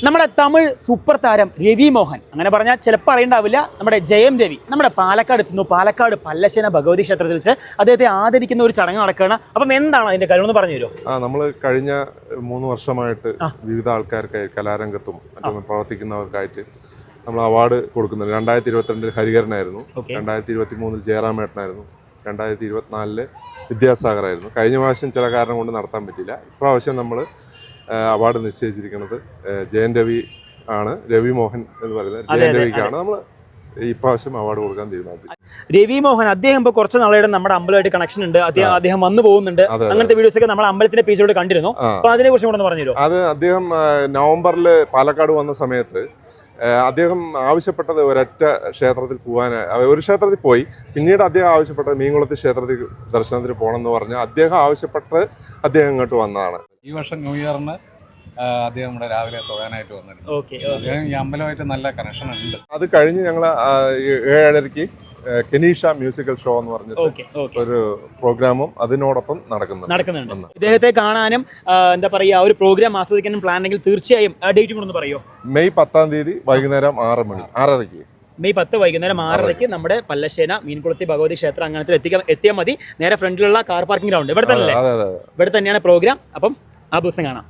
നമ്മുടെ തമിഴ് സൂപ്പർ താരം രവി മോഹൻ, അങ്ങനെ പറഞ്ഞാൽ ചിലപ്പോൾ അറിയണ്ടാവില്ല, നമ്മുടെ ജയം രവി നമ്മുടെ പാലക്കാട് എത്തുന്നു. പാലക്കാട് പല്ലശ്ശേന ഭഗവതി ക്ഷേത്രത്തിൽ വെച്ച് അദ്ദേഹത്തെ ആദരിക്കുന്ന ഒരു ചടങ്ങ് നടക്കുകയാണ്. അപ്പം എന്താണ് അതിന്റെ കാര്യം ഒന്ന് പറഞ്ഞു തരുമോ? നമ്മൾ കഴിഞ്ഞ 3 വർഷമായിട്ട് വിവിധ ആൾക്കാർക്കായി കലാരംഗത്തും മറ്റും പ്രവർത്തിക്കുന്നവർക്കായിട്ട് നമ്മൾ അവാർഡ് കൊടുക്കുന്നുണ്ട്. 2022 ഹരിഹരനായിരുന്നു, 2023 ജയറാമേട്ടനായിരുന്നു, 2024 വിദ്യാസാഗറായിരുന്നു. കഴിഞ്ഞ പ്രാവശ്യം ചില കാരണം കൊണ്ട് നടത്താൻ പറ്റില്ല. ഇപ്രാവശ്യം നമ്മൾ അവാർഡ് നിശ്ചയിച്ചിരിക്കുന്നത് ജയൻ രവി ആണ്. രവി മോഹൻ എന്ന് പറയുന്നത് ജയൻ രവിക്കാണ് നമ്മൾ ഇപ്രാവശ്യം അവാർഡ് കൊടുക്കാൻ തീരുമാനിച്ചത്. രവി മോഹൻ അദ്ദേഹം ഇപ്പോൾ കുറച്ച് നാളായിട്ട് നമ്മുടെ അമ്പലമായിട്ട് കണക്ഷൻ ഉണ്ട്. അദ്ദേഹം വന്നു പോകുന്നുണ്ട്. അങ്ങനത്തെ വീഡിയോസ് ഒക്കെ നമ്മൾ അമ്പലത്തിന്റെ പേജിലൂടെ കണ്ടിരുന്നു. അപ്പൊ അതിനെ കുറിച്ച് കൂടെ പറഞ്ഞു തരുമോ? അത് അദ്ദേഹം നവംബറിൽ പാലക്കാട് വന്ന സമയത്ത് അദ്ദേഹം ആവശ്യപ്പെട്ടത് ഒരൊറ്റ ക്ഷേത്രത്തിൽ പോകാൻ, ഒരു ക്ഷേത്രത്തിൽ പോയി. പിന്നീട് അദ്ദേഹം ആവശ്യപ്പെട്ടത് മീൻകുളത്ത് ക്ഷേത്രത്തിൽ ദർശനത്തിന് പോകണം എന്ന് പറഞ്ഞ് അദ്ദേഹം ആവശ്യപ്പെട്ട് അദ്ദേഹം ഇങ്ങോട്ട് വന്നതാണ്. ഈ വർഷം ന്യൂ ഇയറിന് അദ്ദേഹം ഇവിടെ രാവിലെ തൊഴാനായിട്ട് വന്നിരുന്നു. അദ്ദേഹം ഈ അമ്പലമായിട്ട് നല്ല കണക്ഷൻ ഉണ്ട്. അത് കഴിഞ്ഞ് ഞങ്ങൾ 7:30 കെനീഷ മ്യൂസിക്കൽ ഷോ എന്ന് പറഞ്ഞിട്ട് ഒരു പ്രോഗ്രാമും അതിനോടൊപ്പം നടക്കുന്നുണ്ട്. ഇദ്ദേഹത്തെ കാണാനും എന്താ പറയുക, ഒരു പ്രോഗ്രാം ആസ്വദിക്കാനും പ്ലാൻ ഉണ്ടെങ്കിൽ തീർച്ചയായും ഡേറ്റ് കൂടെ ഒന്ന് പറയോ? മെയ് 10 വൈകുന്നേരം 6:30. മെയ് 10 വൈകുന്നേരം 6:30 നമ്മുടെ പല്ലശ്ശേന മീൻകുളത്തി ഭഗവതി ക്ഷേത്ര അങ്കണത്തിൽ എത്തിയാൽ മതി. നേരെ ഫ്രണ്ടിലുള്ള കാർ പാർക്കിംഗ് ഗ്രൗണ്ട് ഇവിടെ തന്നെ, ഇവിടെ തന്നെയാണ് പ്രോഗ്രാം. അപ്പം ആ ദിവസം കാണാം.